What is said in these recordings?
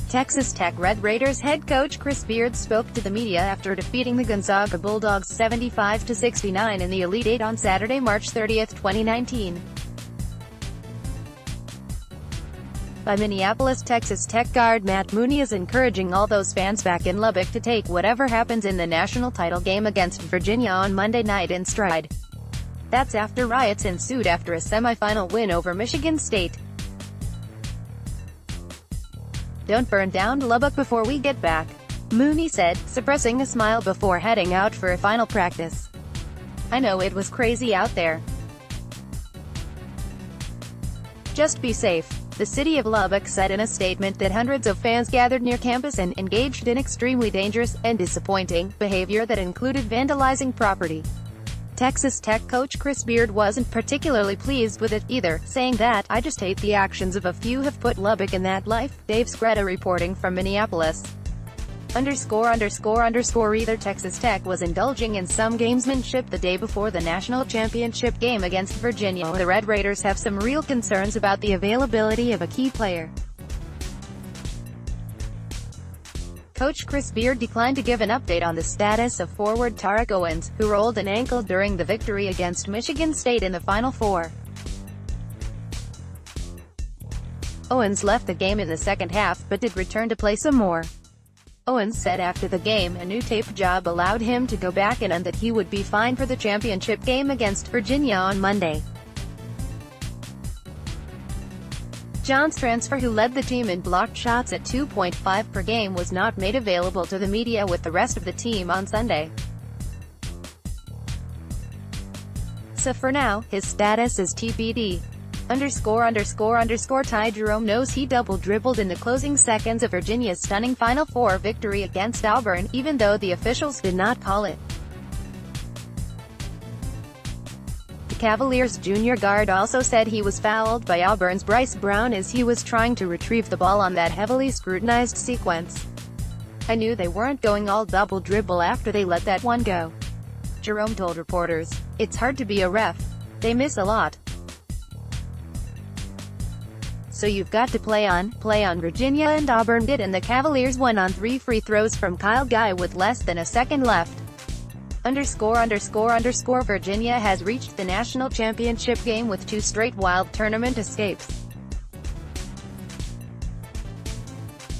Texas Tech Red Raiders head coach Chris Beard spoke to the media after defeating the Gonzaga Bulldogs 75-69 in the Elite Eight on Saturday, March 30, 2019. By Minneapolis Texas Tech guard Matt Mooney is encouraging all those fans back in Lubbock to take whatever happens in the national title game against Virginia on Monday night in stride. That's after riots ensued after a semifinal win over Michigan State. "Don't burn down Lubbock before we get back," Mooney said, suppressing a smile before heading out for a final practice. "I know it was crazy out there. Just be safe." The city of Lubbock said in a statement that hundreds of fans gathered near campus and engaged in extremely dangerous and disappointing behavior that included vandalizing property. Texas Tech coach Chris Beard wasn't particularly pleased with it either, saying that, "I just hate the actions of a few have put Lubbock in that life." Dave Scretta reporting from Minneapolis. Either Texas Tech was indulging in some gamesmanship the day before the national championship game against Virginia, or the Red Raiders have some real concerns about the availability of a key player. Coach Chris Beard declined to give an update on the status of forward Tarek Owens, who rolled an ankle during the victory against Michigan State in the Final Four. Owens left the game in the second half, but did return to play some more. Owens said after the game a new tape job allowed him to go back and that he would be fine for the championship game against Virginia on Monday. John's transfer, who led the team in blocked shots at 2.5 per game, was not made available to the media with the rest of the team on Sunday. So for now, his status is TBD. Ty Jerome knows he double-dribbled in the closing seconds of Virginia's stunning Final Four victory against Auburn, even though the officials did not call it. Cavaliers junior guard also said he was fouled by Auburn's Bryce Brown as he was trying to retrieve the ball on that heavily scrutinized sequence. "I knew they weren't going all double dribble after they let that one go," Jerome told reporters. "It's hard to be a ref. They miss a lot. So you've got to play on." Virginia and Auburn did, and the Cavaliers won on 3 free throws from Kyle Guy with less than a second left. Virginia has reached the national championship game with 2 straight wild tournament escapes.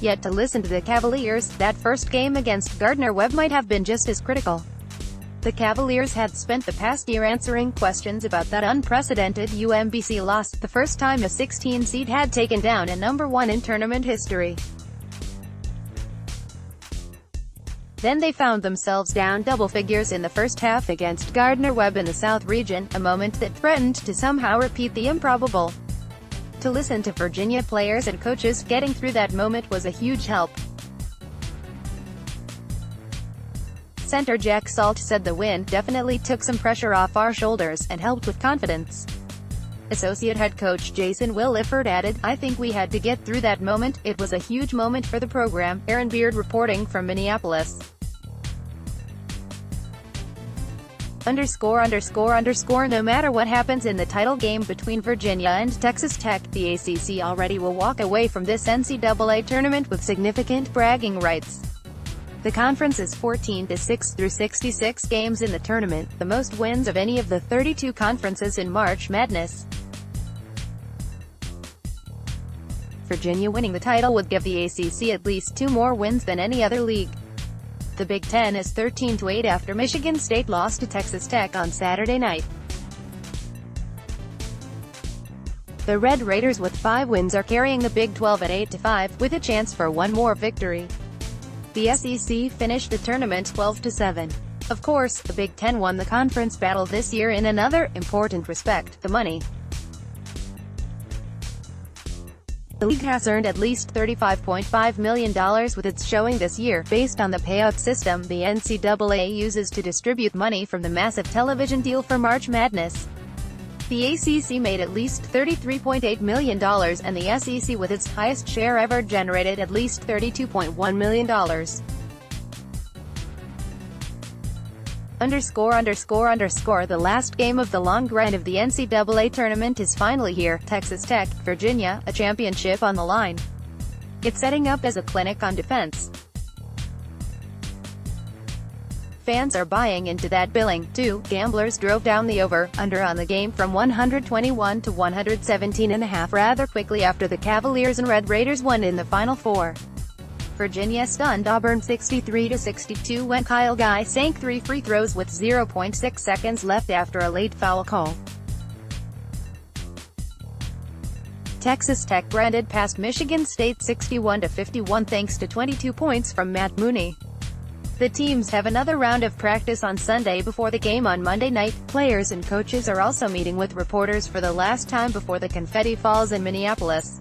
Yet to listen to the Cavaliers, that first game against Gardner-Webb might have been just as critical. The Cavaliers had spent the past year answering questions about that unprecedented UMBC loss, the first time a 16 seed had taken down a number 1 in tournament history. Then they found themselves down double figures in the first half against Gardner-Webb in the South region, a moment that threatened to somehow repeat the improbable. To listen to Virginia players and coaches getting through that moment was a huge help. Center Jack Salt said the win definitely took some pressure off our shoulders and helped with confidence. Associate head coach Jason Williford added, "I think we had to get through that moment. It was a huge moment for the program." Aaron Beard reporting from Minneapolis. No matter what happens in the title game between Virginia and Texas Tech, the ACC already will walk away from this NCAA tournament with significant bragging rights. The conference is 14-6 through 66 games in the tournament, the most wins of any of the 32 conferences in March Madness. Virginia winning the title would give the ACC at least 2 more wins than any other league. The Big Ten is 13-8 after Michigan State lost to Texas Tech on Saturday night. The Red Raiders with 5 wins are carrying the Big 12 at 8-5, with a chance for one more victory. The SEC finished the tournament 12-7. Of course, the Big Ten won the conference battle this year in another important respect: the money. The league has earned at least $35.5 million with its showing this year, based on the payout system the NCAA uses to distribute money from the massive television deal for March Madness. The ACC made at least $33.8 million, and the SEC with its highest share ever generated at least $32.1 million. The last game of the long grind of the NCAA tournament is finally here. Texas Tech, Virginia, a championship on the line. It's setting up as a clinic on defense. Fans are buying into that billing, too. Gamblers drove down the over/under on the game from 121 to 117.5 rather quickly after the Cavaliers and Red Raiders won in the Final Four. Virginia stunned Auburn 63-62 when Kyle Guy sank 3 free throws with 0.6 seconds left after a late foul call. Texas Tech branded past Michigan State 61-51 thanks to 22 points from Matt Mooney. The teams have another round of practice on Sunday before the game on Monday night. Players and coaches are also meeting with reporters for the last time before the confetti falls in Minneapolis.